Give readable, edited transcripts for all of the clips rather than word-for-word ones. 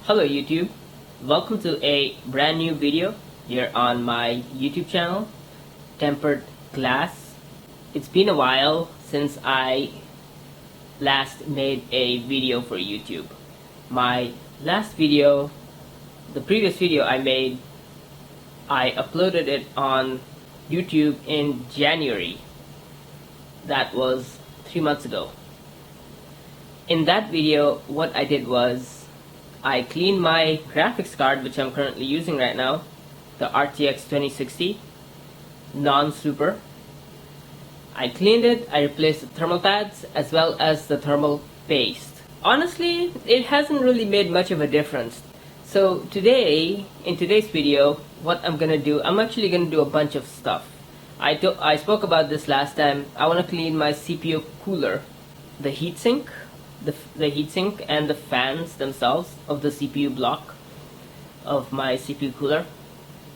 Hello YouTube, welcome to a brand new video here on my YouTube channel, Tempered Glass. It's been a while since I last made a video for YouTube. My last video, the previous video I made, I uploaded it on YouTube in January. That was 3 months ago. In that video, what I did was I cleaned my graphics card, which I'm currently using right now, the RTX 2060 non-super. I cleaned it, I replaced the thermal pads as well as the thermal paste. Honestly, it hasn't really made much of a difference. So today, in today's video, what I'm gonna do, I'm actually gonna do a bunch of stuff. I spoke about this last time. I want to clean my CPU cooler, the heatsink, the heatsink and the fans themselves of the CPU block of my CPU cooler.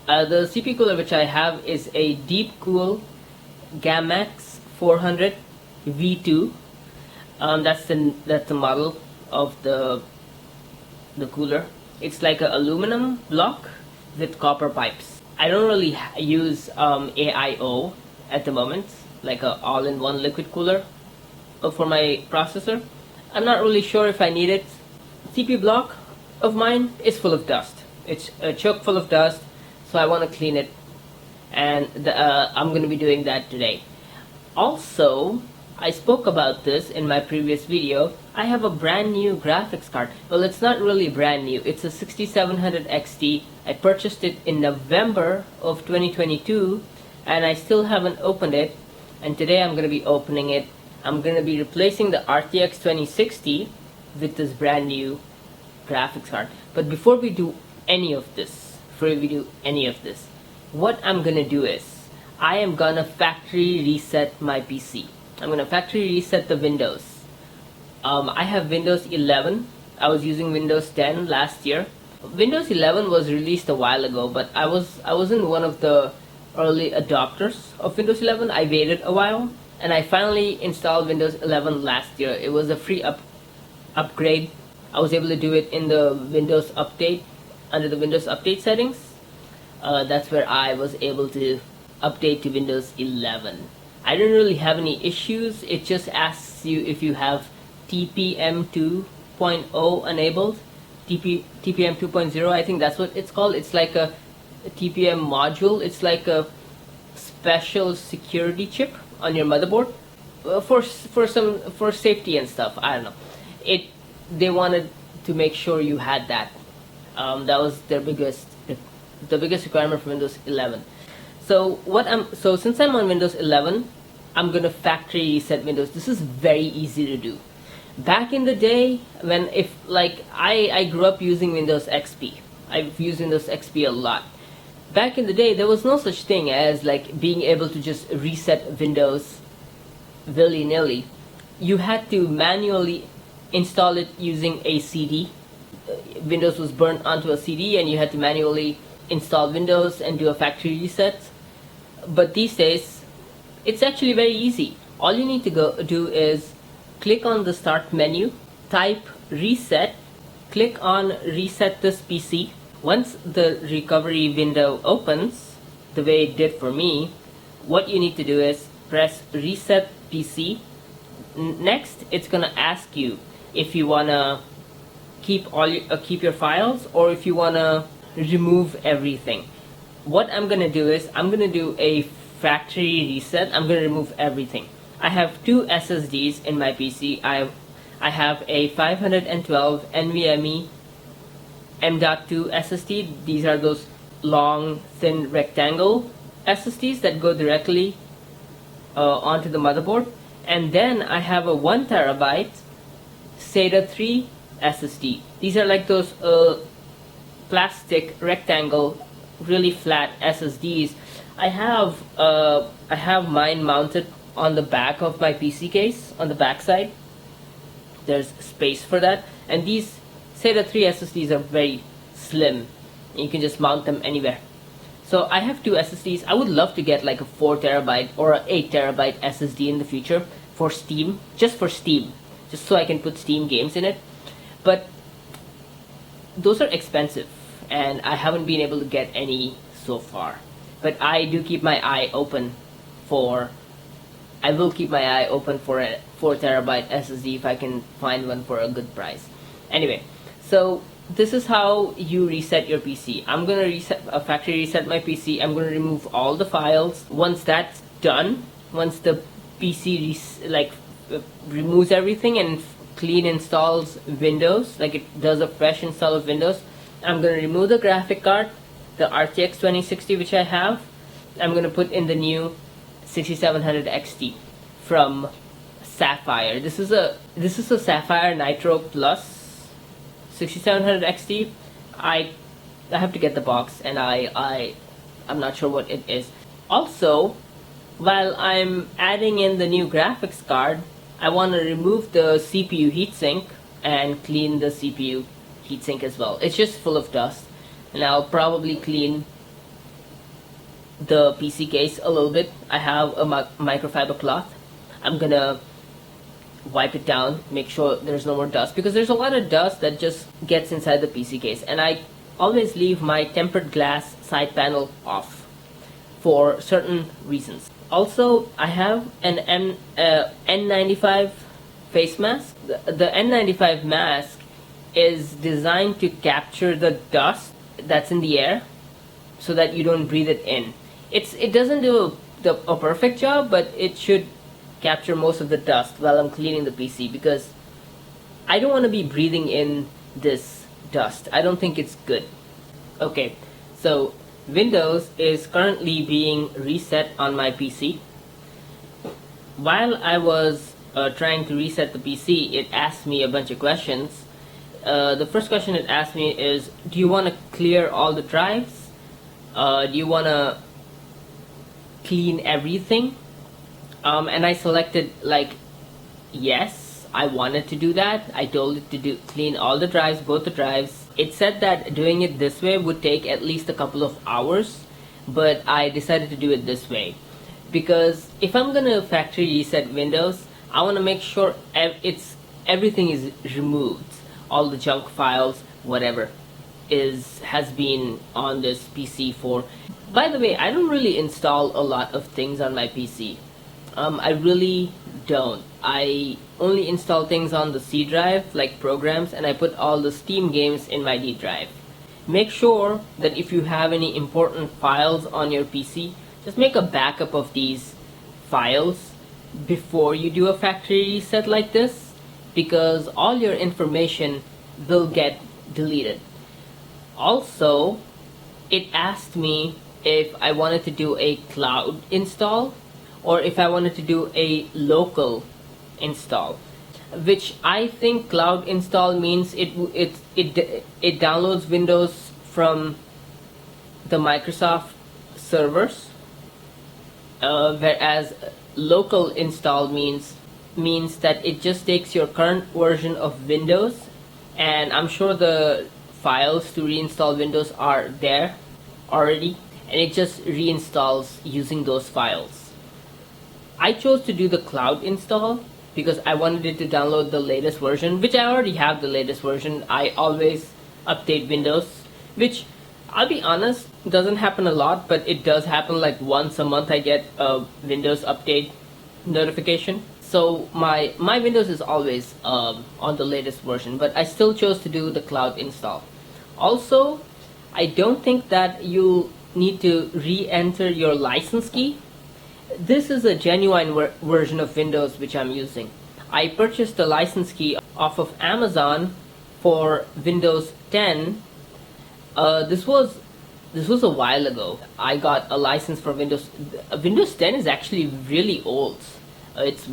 The CPU cooler which I have is a Deepcool Gamax 400 V2. That's the model of the cooler. It's like an aluminum block with copper pipes. I don't really use AIO at the moment, like an all-in-one liquid cooler for my processor. I'm not really sure if I need it. CPU block of mine is full of dust. It's chock full of dust, so I want to clean it, and I'm going to be doing that today. Also, I spoke about this in my previous video. I have a brand new graphics card. Well, it's not really brand new. It's a 6700 XT. I purchased it in November of 2022, and I still haven't opened it. And today I'm going to be opening it. I'm going to be replacing the RTX 2060 with this brand new graphics card. But before we do any of this, what I'm going to do is I am going to factory reset my PC. I'm going to factory reset the Windows. I have Windows 11. I was using Windows 10 last year. Windows 11 was released a while ago, but I wasn't one of the early adopters of Windows 11. I waited a while, and I finally installed Windows 11 last year. It was a free upgrade. I was able to do it in the Windows Update, under the Windows Update settings. That's where I was able to update to Windows 11. I didn't really have any issues. It just asks you if you have TPM 2.0 enabled. TPM 2.0, I think that's what it's called. It's like a TPM module. It's like a special security chip on your motherboard for safety and stuff. I don't know. They wanted to make sure you had that. That was their biggest requirement for Windows 11. So since I'm on Windows 11, I'm gonna factory reset Windows. This is very easy to do. Back in the day, I grew up using Windows XP. I've used Windows XP a lot. Back in the day, there was no such thing as like being able to just reset Windows willy-nilly. You had to manually install it using a CD. Windows was burnt onto a CD, and you had to manually install Windows and do a factory reset. But these days, it's actually very easy. All you need to do is click on the start menu, type reset, click on reset this PC. Once the recovery window opens, the way it did for me, what you need to do is press reset PC. Next, it's gonna ask you if you wanna keep your files or if you wanna remove everything. What I'm gonna do is I'm gonna do a factory reset. I'm gonna remove everything. I have two SSDs in my PC. I have a 512 NVMe M.2 SSD. These are those long, thin rectangle SSDs that go directly onto the motherboard. And then I have a 1 terabyte SATA 3 SSD. These are like those plastic rectangle, really flat SSDs. I have mine mounted on the back of my PC case, on the back side. There's space for that, and these SATA 3 SSDs are very slim. You can just mount them anywhere. So I have two SSDs. I would love to get like a 4 terabyte or an 8 terabyte SSD in the future for Steam, just so I can put Steam games in it. But those are expensive, and I haven't been able to get any so far. But I do keep my eye open for. I will keep my eye open for a 4 terabyte SSD if I can find one for a good price. Anyway, so this is how you reset your PC. I'm gonna factory reset my PC. I'm gonna remove all the files. Once that's done, once the PC removes everything and clean installs Windows, like it does a fresh install of Windows, I'm gonna remove the graphic card, the RTX 2060 which I have. I'm gonna put in the new 6700 XT from Sapphire. This is a Sapphire Nitro Plus 6700 XT. I have to get the box, and I'm not sure what it is. Also, while I'm adding in the new graphics card, I want to remove the CPU heatsink and clean the CPU heatsink as well. It's just full of dust, and I'll probably clean the PC case a little bit. I have a microfiber cloth. I'm gonna wipe it down, make sure there's no more dust, because there's a lot of dust that just gets inside the PC case, and I always leave my tempered glass side panel off for certain reasons. Also, I have an N95 face mask. The N95 mask is designed to capture the dust that's in the air so that you don't breathe it in. It doesn't do a perfect job, but it should capture most of the dust while I'm cleaning the PC, because I don't want to be breathing in this dust. I don't think it's good. Okay, so Windows is currently being reset on my PC. While I was trying to reset the PC, it asked me a bunch of questions. The first question it asked me is, do you want to clear all the drives? Do you want to clean everything? And I selected yes, I wanted to do that. I told it to clean all the drives, both the drives. It said that doing it this way would take at least a couple of hours, but I decided to do it this way because if I'm gonna factory reset Windows, I want to make sure everything is removed, all the junk files, whatever has been on this PC for. By the way, I don't really install a lot of things on my PC. I really don't. I only install things on the C drive, like programs, and I put all the Steam games in my D drive. Make sure that if you have any important files on your PC, just make a backup of these files before you do a factory reset like this, because all your information will get deleted. Also, it asked me if I wanted to do a cloud install or if I wanted to do a local install, which I think cloud install means it downloads Windows from the Microsoft servers, whereas local install means that it just takes your current version of Windows, and I'm sure the files to reinstall Windows are there already, and it just reinstalls using those files. I chose to do the cloud install because I wanted it to download the latest version, which I already have the latest version. I always update Windows, which I'll be honest, doesn't happen a lot, but it does happen like once a month. I get a Windows update notification. So my Windows is always on the latest version, but I still chose to do the cloud install. Also, I don't think that you need to re-enter your license key. This is a genuine version of Windows which I'm using. I purchased the license key off of Amazon for Windows 10. This was a while ago. I got a license for Windows. Windows 10 is actually really old. It's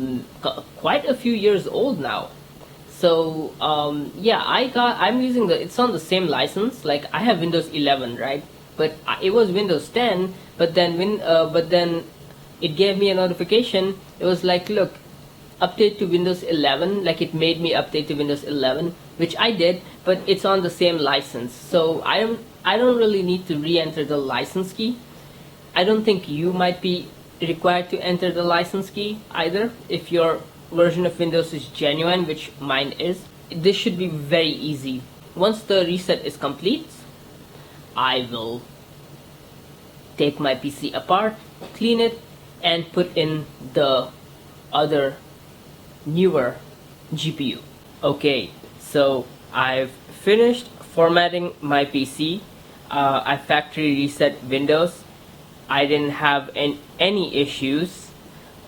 quite a few years old now. So yeah, I'm using it's on the same license. Like I have Windows 11, right? But it was Windows 10. But then it gave me a notification. It was like, look, update to Windows 11. Like it made me update to Windows 11, which I did. But it's on the same license, so I don't really need to re-enter the license key. I don't think you might be required to enter the license key either if your version of Windows is genuine, which mine is. This should be very easy Once the reset is complete, I will take my PC apart, clean it, and put in the other newer GPU. Okay, so I've finished formatting my PC. I factory reset Windows. I didn't have any issues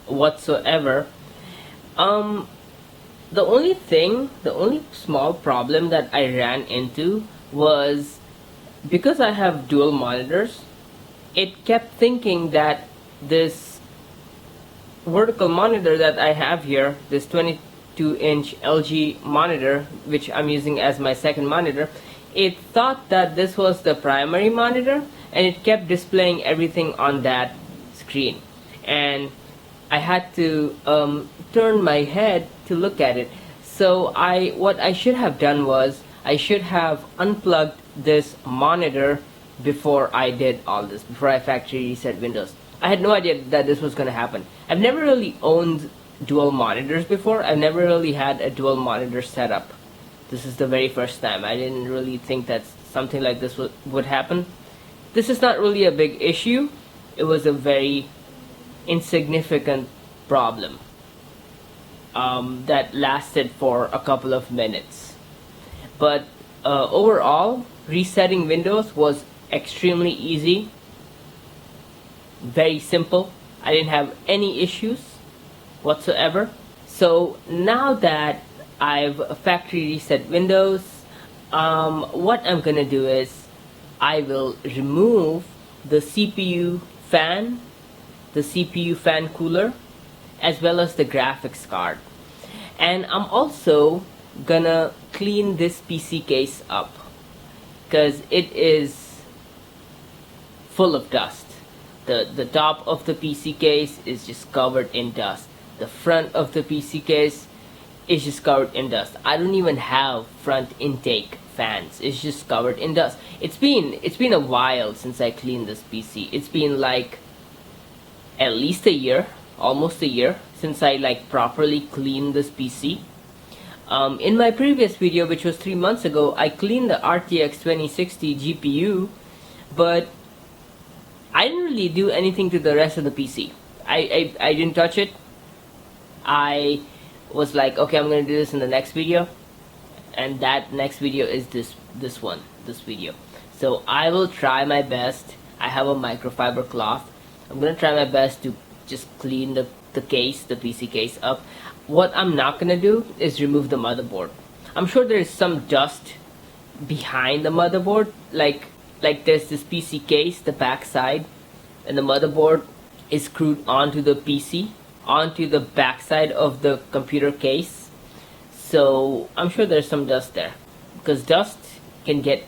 whatsoever. The only small problem that I ran into was because I have dual monitors, it kept thinking that this vertical monitor that I have here, this 22-inch LG monitor, which I'm using as my second monitor, it thought that this was the primary monitor, and it kept displaying everything on that screen, and I had to turn my head to look at it. So what I should have done was I should have unplugged this monitor before I did all this, before I factory reset Windows. I had no idea that this was going to happen. I've never really owned dual monitors before. I've never really had a dual monitor setup. This is the very first time. I didn't really think that something like this would happen. This is not really a big issue. It was a very insignificant problem that lasted for a couple of minutes. But overall, resetting Windows was extremely easy, very simple. I didn't have any issues whatsoever. So now that I've factory reset Windows, what I'm gonna do is I will remove the CPU fan, the CPU fan cooler, as well as the graphics card. And I'm also gonna clean this PC case up because it is full of dust. The top of the PC case is just covered in dust. The front of the PC case is just covered in dust. I don't even have front intake fans. It's just covered in dust. It's been a while since I cleaned this PC. It's been like at least a year, almost a year, since I like properly cleaned this PC. In my previous video, which was 3 months ago, I cleaned the RTX 2060 GPU, but I didn't really do anything to the rest of the PC. I didn't touch it. I was like, okay, I'm gonna do this in the next video, and that next video is this video. So I will try my best. I have a microfiber cloth. I'm gonna try my best to just clean the PC case up. What I'm not gonna do is remove the motherboard. I'm sure there is some dust behind the motherboard, like there's this PC case, the back side, and the motherboard is screwed onto the PC, onto the back side of the computer case. So I'm sure there's some dust there, because dust can get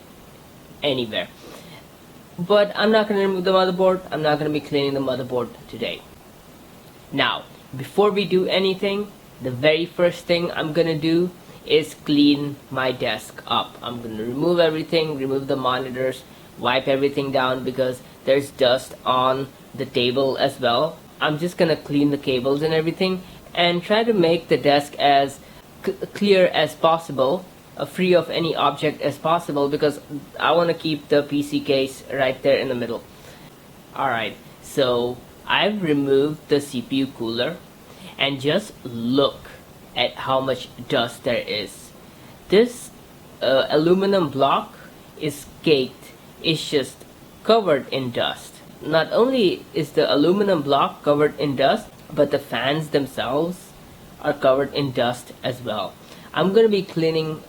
anywhere. But I'm not going to remove the motherboard. I'm not going to be cleaning the motherboard today. Now, before we do anything, the very first thing I'm going to do is clean my desk up. I'm going to remove everything, remove the monitors, wipe everything down because there's dust on the table as well. I'm just going to clean the cables and everything and try to make the desk as clear as possible, free of any object as possible, because I want to keep the PC case right there in the middle. Alright, so I've removed the CPU cooler, and just look at how much dust there is. This aluminum block is caked. It's just covered in dust. Not only is the aluminum block covered in dust, but the fans themselves are covered in dust as well. I'm going to be cleaning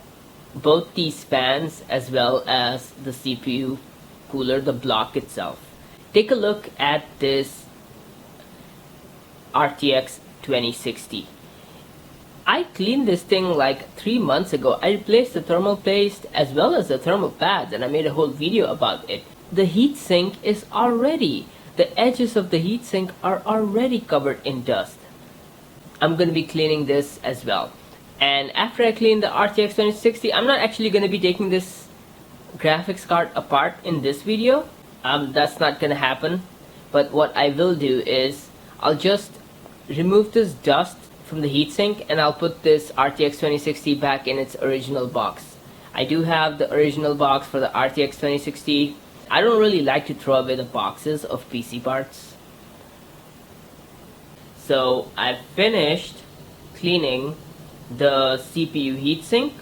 both these fans as well as the CPU cooler, the block itself. Take a look at this RTX 2060. I cleaned this thing like 3 months ago. I replaced the thermal paste as well as the thermal pads, and I made a whole video about it. The heatsink is already, the edges of the heatsink are already covered in dust. I'm going to be cleaning this as well. And after I clean the RTX 2060, I'm not actually going to be taking this graphics card apart in this video. That's not going to happen. But what I will do is I'll just remove this dust from the heatsink, and I'll put this RTX 2060 back in its original box. I do have the original box for the RTX 2060. I don't really like to throw away the boxes of PC parts. So I've finished cleaning the CPU heatsink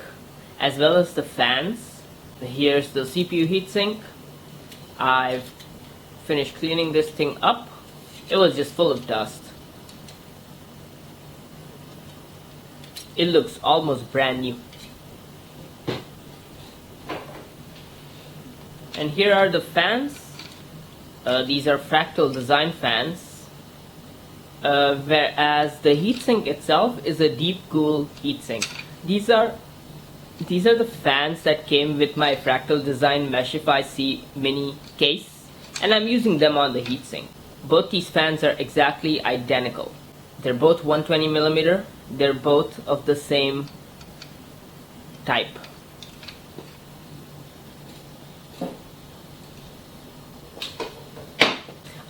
as well as the fans. Here's the CPU heatsink. I've finished cleaning this thing up. It was just full of dust. It looks almost brand new. And here are the fans. These are fractal design fans. Whereas the heatsink itself is a deep cool heatsink. These are the fans that came with my fractal design Meshify C mini case, and I'm using them on the heatsink. Both these fans are exactly identical. They're both 120mm. They're both of the same type.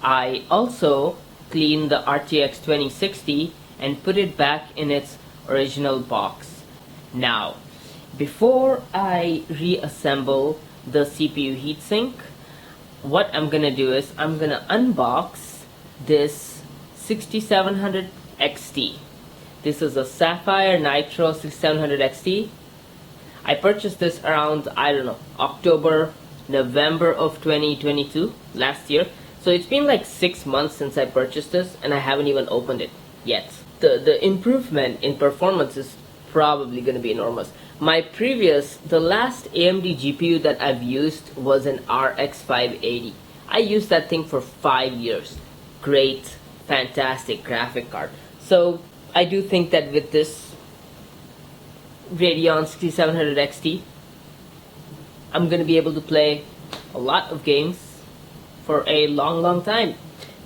I also cleaned the RTX 2060 and put it back in its original box. Now, before I reassemble the CPU heatsink, what I'm gonna do is I'm gonna unbox this 6700 XT. This is a Sapphire Nitro 6700 XT. I purchased this around, I don't know, October, November of 2022, last year. So it's been like 6 months since I purchased this, and I haven't even opened it yet. The improvement in performance is probably going to be enormous. The last AMD GPU that I've used was an RX 580. I used that thing for 5 years. Great, fantastic graphic card. So I do think that with this Radeon 6700 XT, I'm going to be able to play a lot of games for a long time.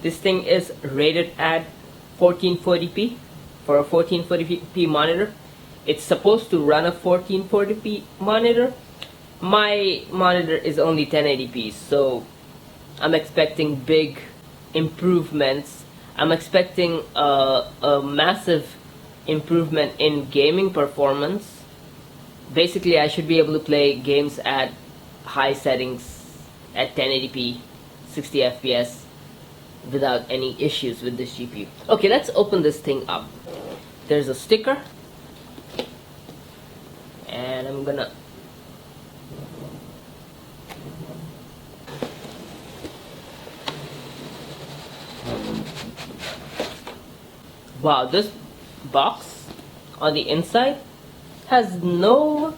This thing is rated at 1440p for a 1440p monitor. It's supposed to run a 1440p monitor. My monitor is only 1080p, so I'm expecting big improvements. I'm expecting a massive improvement in gaming performance. Basically, I should be able to play games at high settings at 1080p, 60 FPS without any issues with this GPU. Okay, let's open this thing up. There's a sticker, and I'm gonna wow, this box on the inside has no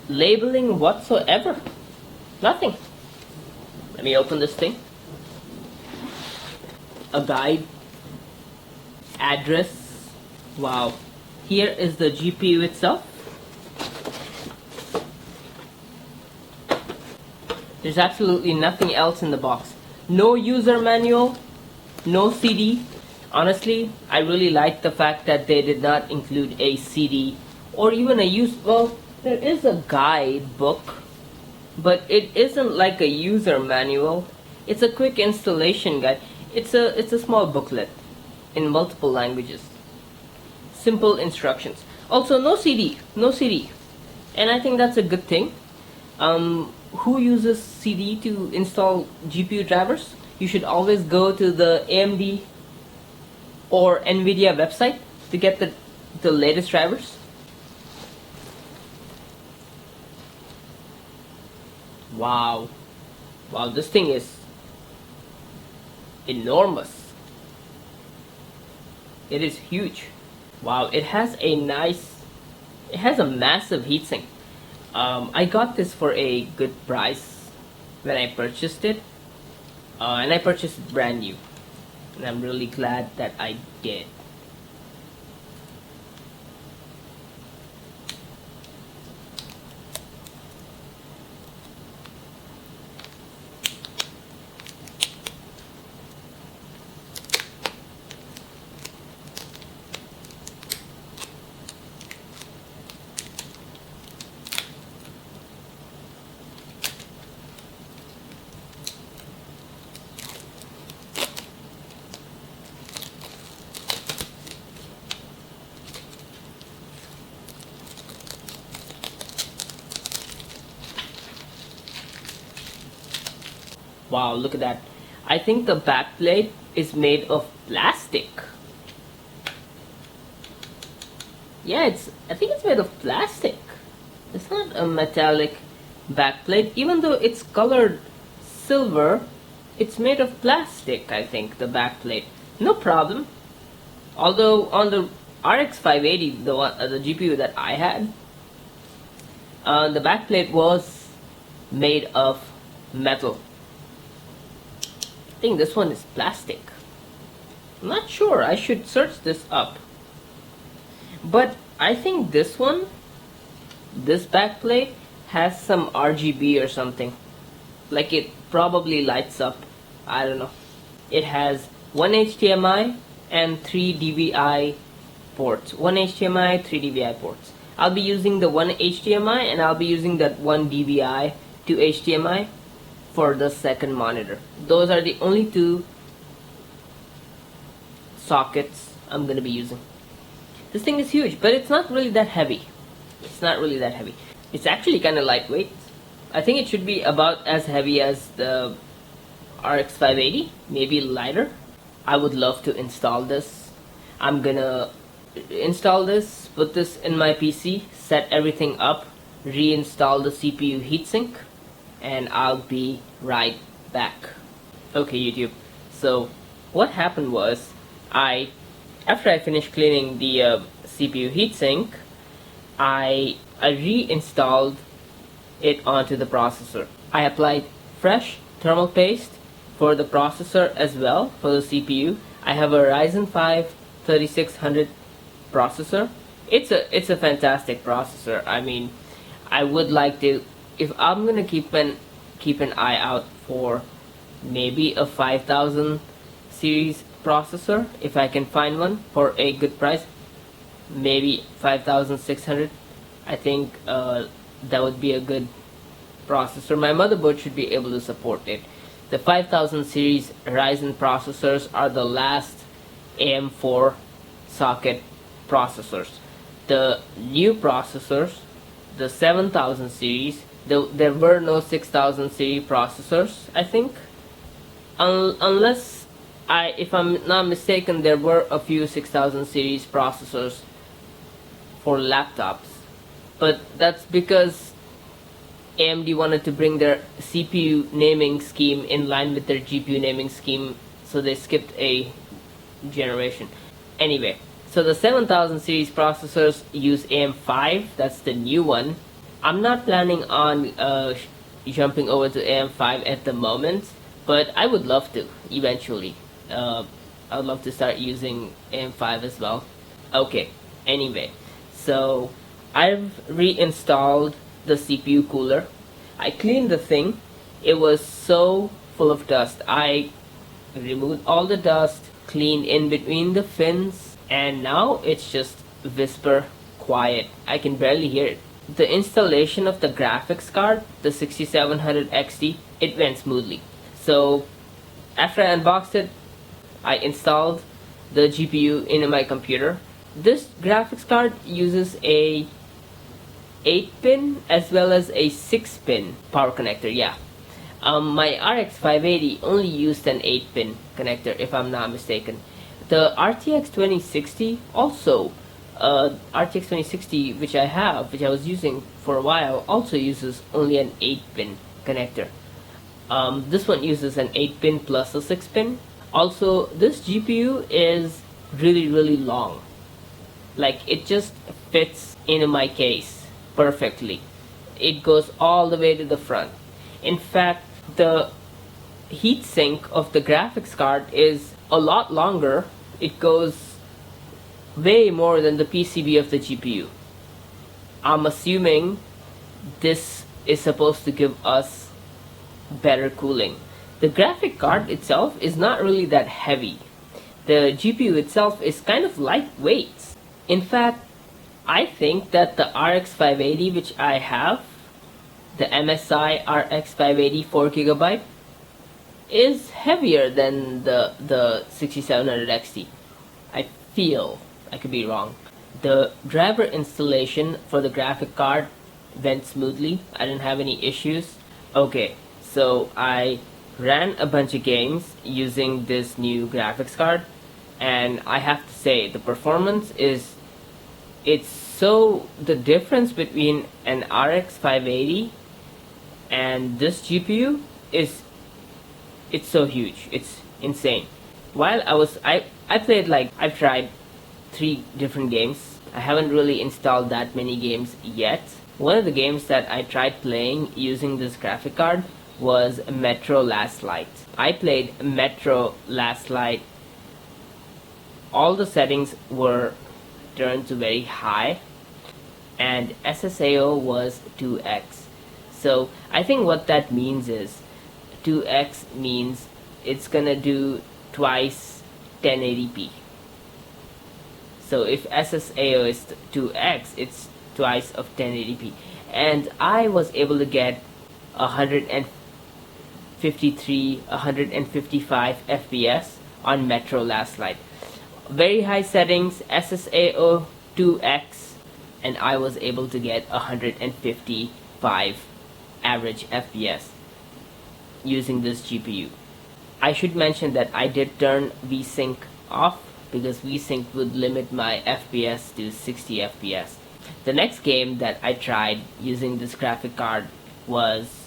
labeling whatsoever. Nothing. Let me open this thing. A guide, address. Wow. Here is the GPU itself. There's absolutely nothing else in the box. No user manual, no CD. Honestly, I really like the fact that they did not include a CD or even well, there is a guidebook, but it isn't like a user manual. It's a quick installation guide. It's a small booklet in multiple languages. Simple instructions. Also, no CD, and I think that's a good thing. Who uses CD to install GPU drivers? You should always go to the AMD or NVIDIA website to get the latest drivers. Wow, this thing is enormous. It is huge. Wow, it has a massive heatsink. I got this for a good price when I purchased it, and I purchased it brand new, and I'm really glad that I did. Wow, look at that. I think the backplate is made of plastic. Yeah, I think it's made of plastic. It's not a metallic backplate. Even though it's colored silver, it's made of plastic, I think, the backplate. No problem. Although on the RX 580, the GPU that I had, the backplate was made of metal. I think this one is plastic. I'm not sure. I should search this up. But I think this backplate has some RGB or something. Like it probably lights up. I don't know. It has one HDMI and 3 DVI ports. One HDMI, 3 DVI ports. I'll be using the one HDMI and I'll be using that one DVI to HDMI for the second monitor. Those are the only two sockets I'm gonna be using. This thing is huge, but it's not really that heavy. It's not really that heavy. It's actually kind of lightweight. I think it should be about as heavy as the RX 580, maybe lighter. I would love to install this. I'm gonna install this, put this in my PC, set everything up, reinstall the CPU heatsink, and I'll be right back. Okay, YouTube. So what happened was, after I finished cleaning the CPU heatsink, I reinstalled it onto the processor. I applied fresh thermal paste for the processor as well, for the CPU. I have a Ryzen 5 3600 processor. It's a fantastic processor. I mean, I would like to, if I'm gonna keep an eye out for maybe a 5000 series processor, if I can find one for a good price, maybe 5600. I think that would be a good processor. My motherboard should be able to support it. The 5000 series Ryzen processors are the last AM4 socket processors. The new processors, the 7000 series, there were no 6000 series processors, I think, unless if I'm not mistaken, there were a few 6000 series processors for laptops, but that's because AMD wanted to bring their CPU naming scheme in line with their GPU naming scheme, so they skipped a generation. Anyway, so the 7000 series processors use AM5, that's the new one. I'm not planning on jumping over to AM5 at the moment, but I would love to eventually. I would love to start using AM5 as well. Okay, anyway, so I've reinstalled the CPU cooler. I cleaned the thing. It was so full of dust. I removed all the dust, cleaned in between the fins, and now it's just whisper quiet. I can barely hear it. The installation of the graphics card, the 6700 XT, it went smoothly. So after I unboxed it, I installed the GPU into my computer. This graphics card uses a 8-pin as well as a 6-pin power connector. Yeah, my RX 580 only used an 8-pin connector, if I'm not mistaken. The RTX 2060 also, RTX 2060 which I was using for a while, also uses only an 8-pin connector. This one uses an 8-pin plus a 6-pin. Also, this GPU is really long. Like, it just fits into my case perfectly. It goes all the way to the front. In fact, the heatsink of the graphics card is a lot longer. It goes way more than the PCB of the GPU. I'm assuming this is supposed to give us better cooling. The graphic card itself is not really that heavy. The GPU itself is kind of lightweight. In fact, I think that the RX 580 which I have, the MSI RX 580 4GB, is heavier than the 6700 XT. I feel, I could be wrong. The driver installation for the graphic card went smoothly. I didn't have any issues. Okay, so I ran a bunch of games using this new graphics card, and I have to say the performance is, the difference between an RX 580 and this GPU is, it's so huge, it's insane. While I played, like, I've tried 3 different games. I haven't really installed that many games yet. One of the games that I tried playing using this graphic card was Metro Last Light. I played Metro Last Light. All the settings were turned to very high, and SSAO was 2x. So I think what that means is 2x means it's gonna do twice 1080p. So if SSAO is 2x, it's twice of 1080p. And I was able to get 153, 155 FPS on Metro Last Light. Very high settings, SSAO 2x, and I was able to get 155 average FPS using this GPU. I should mention that I did turn VSync off because VSync would limit my FPS to 60 FPS. The next game that I tried using this graphic card was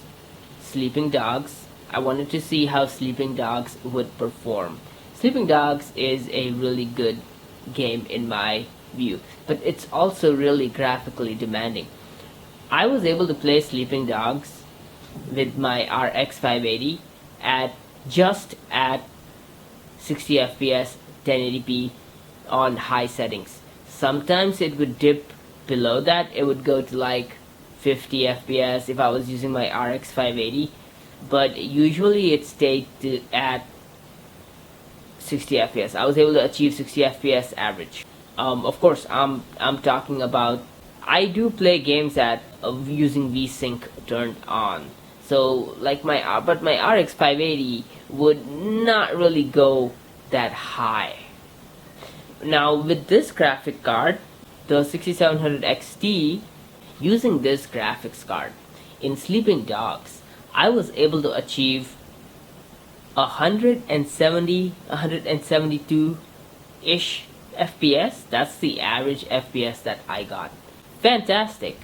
Sleeping Dogs. I wanted to see how Sleeping Dogs would perform. Sleeping Dogs is a really good game in my view, but it's also really graphically demanding. I was able to play Sleeping Dogs with my RX 580 at just at 60 FPS, 1080p on high settings. Sometimes it would dip below that. It would go to like 50 FPS if I was using my RX 580, but usually it stayed at 60 FPS. I was able to achieve 60 FPS average. Of course, I'm talking about, I do play games at using VSync turned on. So like my RX 580 would not really go that high. Now with this graphic card, the 6700 XT, using this graphics card in Sleeping Dogs, I was able to achieve 172-ish FPS. That's the average FPS that I got. Fantastic.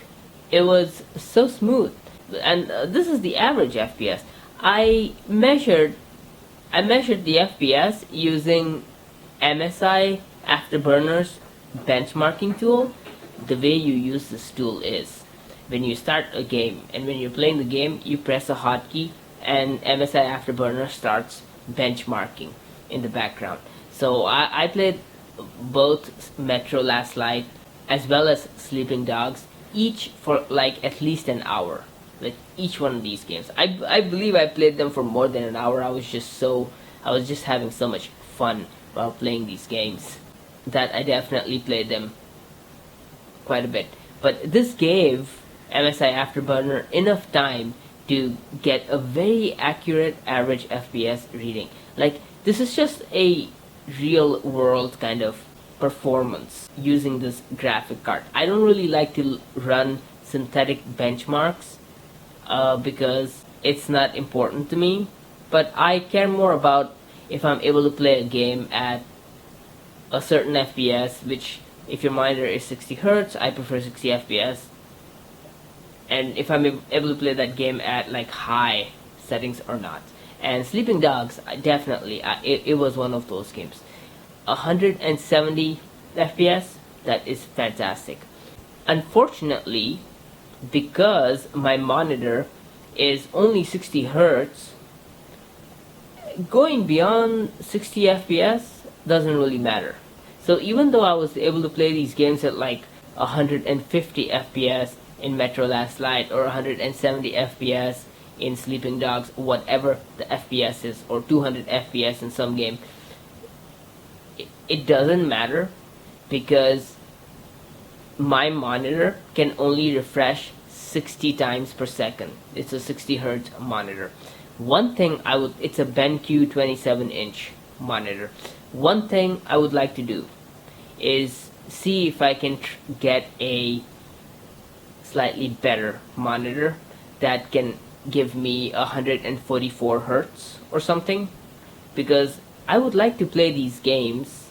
It was so smooth. And this is the average FPS. I measured the FPS using MSI Afterburner's benchmarking tool. The way you use this tool is, when you start a game and when you're playing the game, you press a hotkey and MSI Afterburner starts benchmarking in the background. So I played both Metro Last Light as well as Sleeping Dogs, each for like at least an hour. Like each one of these games, I believe I played them for more than an hour. I was just having so much fun while playing these games that I definitely played them quite a bit. But this gave MSI Afterburner enough time to get a very accurate average FPS reading. Like, this is just a real world kind of performance using this graphic card. I don't really like to run synthetic benchmarks because it's not important to me, but I care more about if I'm able to play a game at a certain FPS, which if your monitor is 60 Hz, I prefer 60 FPS. And if I'm able to play that game at like high settings or not. And Sleeping Dogs, it was one of those games. 170 FPS, that is fantastic. Unfortunately, because my monitor is only 60 Hz, going beyond 60 FPS doesn't really matter. So even though I was able to play these games at like 150 FPS in Metro Last Light or 170 FPS in Sleeping Dogs, whatever the FPS is, or 200 FPS in some game, it doesn't matter because my monitor can only refresh 60 times per second. It's a 60 Hz monitor. One thing it's a BenQ 27-inch monitor. One thing I would like to do is see if I can get a slightly better monitor that can give me 144 hertz or something, because I would like to play these games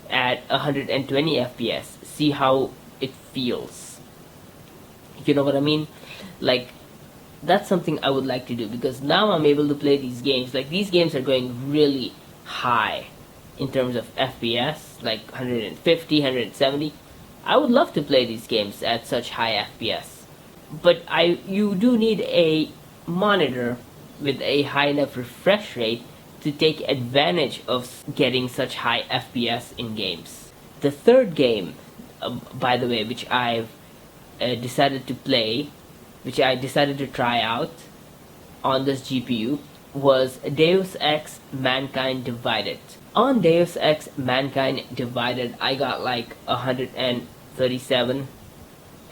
at 120 FPS, see how it feels. You know what I mean? Like, that's something I would like to do, because now I'm able to play these games. Like, these games are going really high in terms of FPS, like 150, 170. I would love to play these games at such high FPS. But you do need a monitor with a high enough refresh rate to take advantage of getting such high FPS in games. The third game, by the way, which I've decided to play, which I decided to try out on this GPU, was Deus Ex Mankind Divided. On Deus Ex Mankind Divided, I got like 137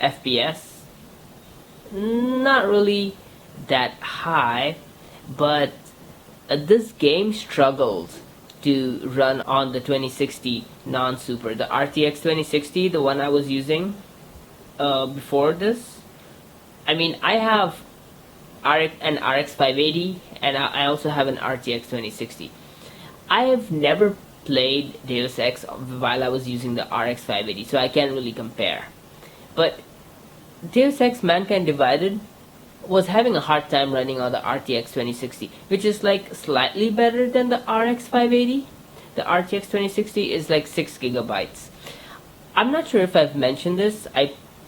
FPS. Not really that high, but this game struggled to run on the 2060 non-super. The RTX 2060, the one I was using before this. I mean, I have an RX 580, and I also have an RTX 2060. I have never played Deus Ex while I was using the RX 580, so I can't really compare. But Deus Ex Mankind Divided was having a hard time running on the RTX 2060, which is like slightly better than the RX 580. The RTX 2060 is like 6 gigabytes. I'm not sure if I've mentioned this.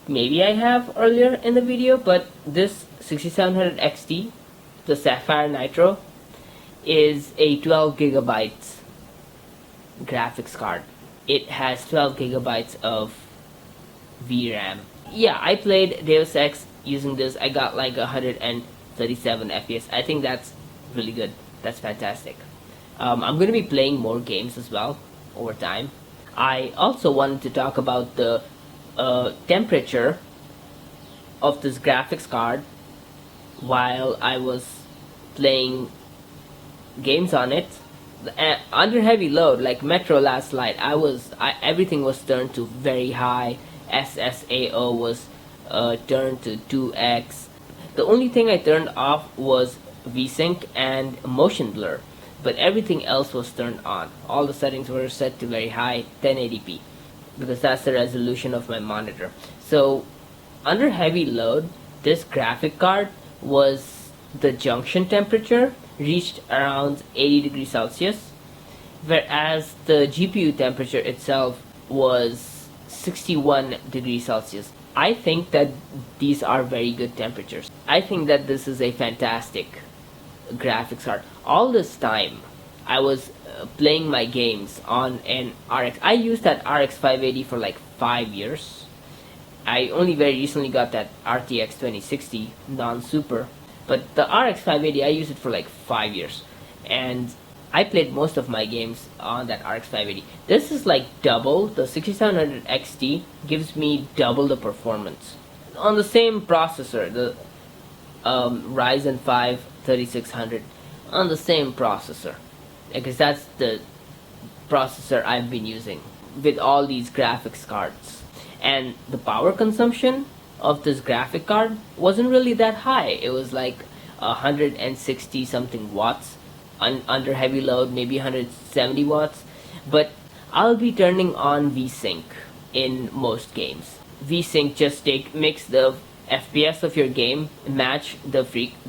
Maybe I have earlier in the video, but this 6700 XT, the Sapphire Nitro, is a 12 gigabytes graphics card. It has 12 gigabytes of VRAM. Yeah, I played Deus Ex using this. I got like 137 FPS. I think that's really good. That's fantastic. I'm going to be playing more games as well over time. I also wanted to talk about the temperature of this graphics card while I was playing games on it. Under heavy load, like Metro last night, everything was turned to very high. SSAO was turned to 2x. The only thing I turned off was VSync and motion blur, but everything else was turned on. All the settings were set to very high 1080p, because that's the resolution of my monitor. So under heavy load, this graphic card the junction temperature reached around 80 degrees Celsius, whereas the GPU temperature itself was 61 degrees Celsius. I think that these are very good temperatures. I think that this is a fantastic graphics card. All this time I was playing my games on an RX. I used that RX 580 for like 5 years. I only very recently got that RTX 2060 non-super, but the RX 580 I used it for like 5 years, and I played most of my games on that RX 580. This is like double. The 6700 XT gives me double the performance on the same processor, the Ryzen 5 3600, on the same processor, because that's the processor I've been using with all these graphics cards. And the power consumption of this graphic card wasn't really that high. It was like 160 something watts under heavy load, maybe 170 watts. But I'll be turning on VSync in most games. VSync just makes the FPS of your game match the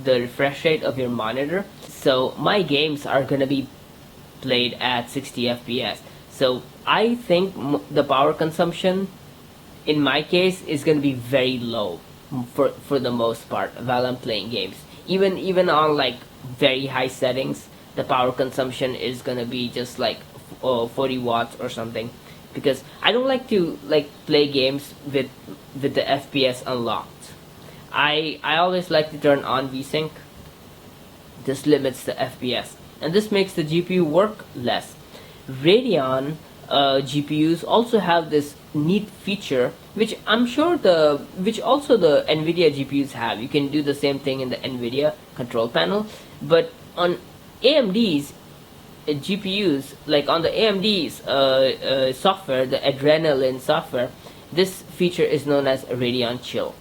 refresh rate of your monitor. So my games are gonna be played at 60 FPS. So I think the power consumption in my case is gonna be very low for the most part while I'm playing games. Even on like very high settings, the power consumption is gonna be just like 40 watts or something, because I don't like to like play games with the FPS unlocked. I always like to turn on VSync. This limits the FPS, and this makes the GPU work less. Radeon GPUs also have this neat feature, which I'm sure which also the NVIDIA GPUs have. You can do the same thing in the NVIDIA control panel, but on AMD's GPUs, like on the AMD's software, the Adrenalin software, this feature is known as Radeon Chill.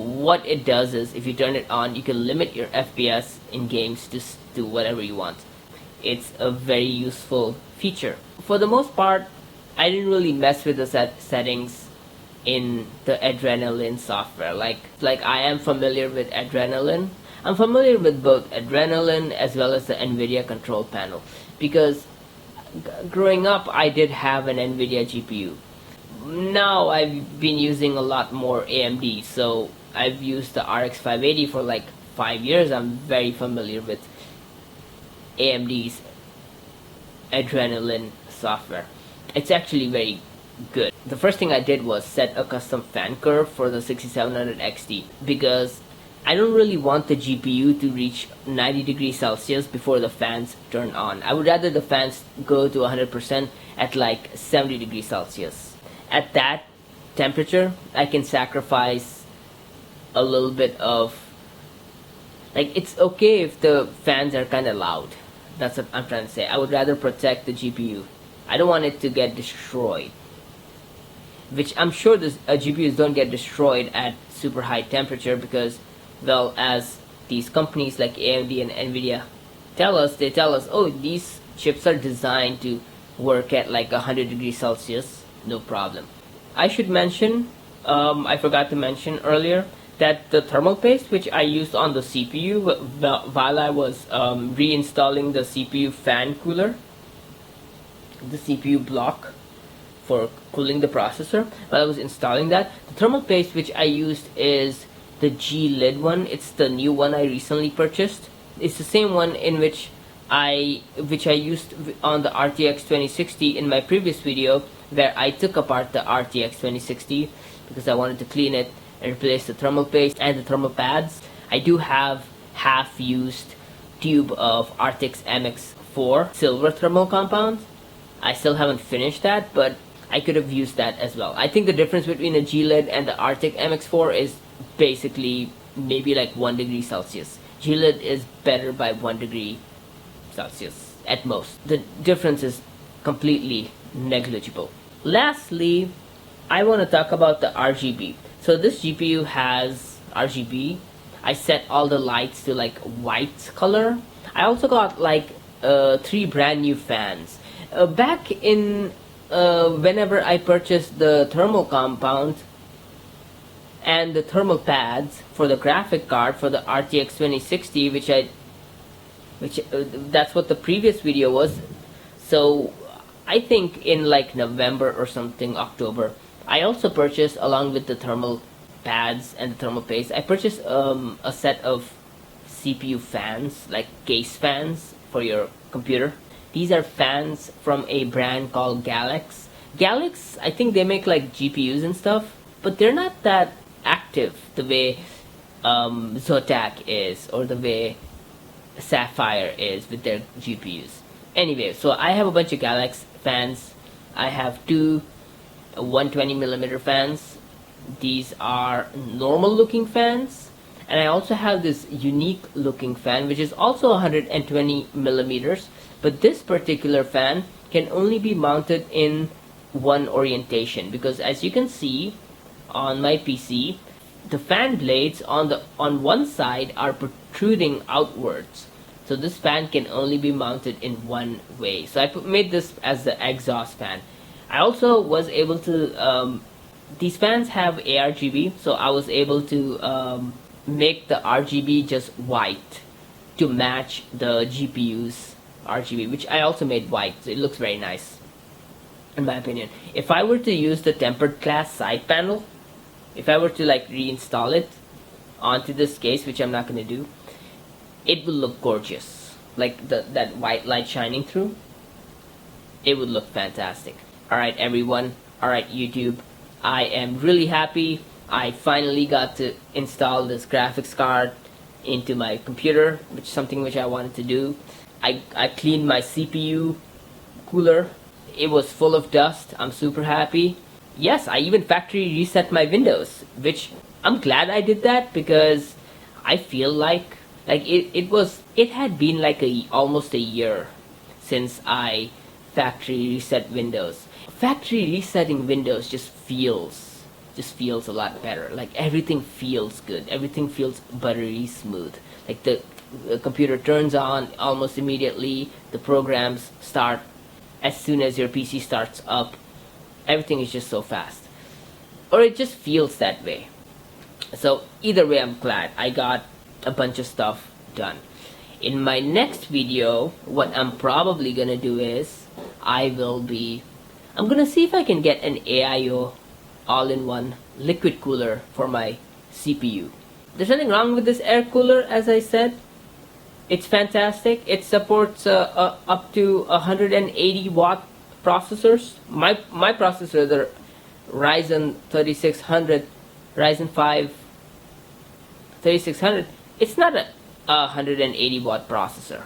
what it does is, if you turn it on, you can limit your FPS in games to do whatever you want. It's a very useful feature. For the most part, I didn't really mess with the settings in the Adrenaline software. Like I am familiar with Adrenaline. I'm familiar with both Adrenaline as well as the NVIDIA control panel, because growing up I did have an NVIDIA GPU. Now I've been using a lot more AMD, so I've used the RX 580 for like 5 years. I'm very familiar with AMD's Adrenaline software. It's actually very good. The first thing I did was set a custom fan curve for the 6700 XT, because I don't really want the GPU to reach 90 degrees Celsius before the fans turn on. I would rather the fans go to 100% at like 70 degrees Celsius. At that temperature, I can sacrifice a little bit of, like, it's okay if the fans are kind of loud. That's what I'm trying to say. I would rather protect the GPU. I don't want it to get destroyed. Which I'm sure GPUs don't get destroyed at super high temperature, because, well, as these companies like AMD and NVIDIA tell us, oh, these chips are designed to work at like 100 degrees Celsius, no problem. I should mention, I forgot to mention earlier, that the thermal paste which I used on the CPU while I was reinstalling the CPU fan cooler, the CPU block for cooling the processor, while I was installing that, the thermal paste which I used is the G-Lid one. It's the new one I recently purchased. It's the same one in which I used on the RTX 2060 in my previous video, where I took apart the RTX 2060 because I wanted to clean it and replace the thermal paste and the thermal pads. I do have half-used tube of Arctic's MX4 silver thermal compound. I still haven't finished that, but I could have used that as well. I think the difference between a G-Lid and the Arctic MX4 is basically maybe like 1 degree Celsius. G-Lid is better by 1 degree Celsius at most. The difference is completely negligible. Lastly, I want to talk about the RGB. So this GPU has RGB. I set all the lights to like white color. I also got like 3 brand new fans. Back in whenever I purchased the thermal compound and the thermal pads for the graphic card for the RTX 2060, which that's what the previous video was. So I think in like November or something, October, I also purchased, along with the thermal pads and the thermal paste, I purchased a set of CPU fans, like case fans for your computer. These are fans from a brand called Galax. Galax, I think they make like GPUs and stuff, but they're not that active the way Zotac is, or the way Sapphire is with their GPUs. Anyway, so I have a bunch of Galax fans. I have 2 120mm fans. These are normal looking fans, and I also have this unique looking fan which is also 120mm, but this particular fan can only be mounted in one orientation, because as you can see on my PC, the fan blades on one side are protruding outwards. So this fan can only be mounted in one way. So I made this as the exhaust fan. I also was able to, these fans have ARGB, so I was able to make the RGB just white to match the GPU's RGB, which I also made white, so it looks very nice in my opinion. If I were to use the tempered glass side panel, if I were to like reinstall it onto this case, which I'm not going to do, it will look gorgeous. Like that white light shining through, it would look fantastic. Alright everyone, alright YouTube, I am really happy I finally got to install this graphics card into my computer, which is something which I wanted to do. I cleaned my CPU cooler. It was full of dust. I'm super happy. Yes, I even factory reset my Windows, which I'm glad I did that, because I feel like it had been like almost a year since I factory reset Windows. Factory resetting Windows just feels just feels a lot better. Like everything feels good. Everything feels buttery smooth. Like the computer turns on almost immediately. The programs start as soon as your PC starts up. Everything is just so fast. Or it just feels that way. So either way, I'm glad I got a bunch of stuff done. In my next video, what I'm probably gonna do is I'm gonna see if I can get an AIO all-in-one liquid cooler for my CPU. There's nothing wrong with this air cooler, as I said. It's fantastic. It supports up to 180 watt processors. My processor, the Ryzen 3600, Ryzen 5 3600, it's not a 180 watt processor.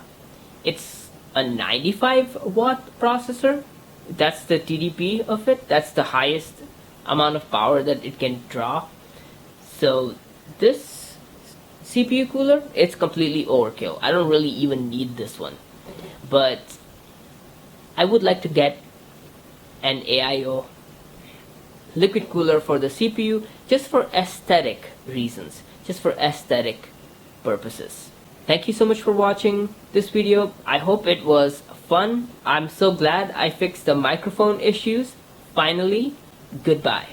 It's a 95 watt processor. That's the TDP of it. That's the highest amount of power that it can draw. So this CPU cooler, it's completely overkill. I don't really even need this one. But I would like to get an AIO liquid cooler for the CPU just for aesthetic reasons, just for aesthetic purposes. Thank you so much for watching this video. I hope it was fun. I'm so glad I fixed the microphone issues. Finally, goodbye.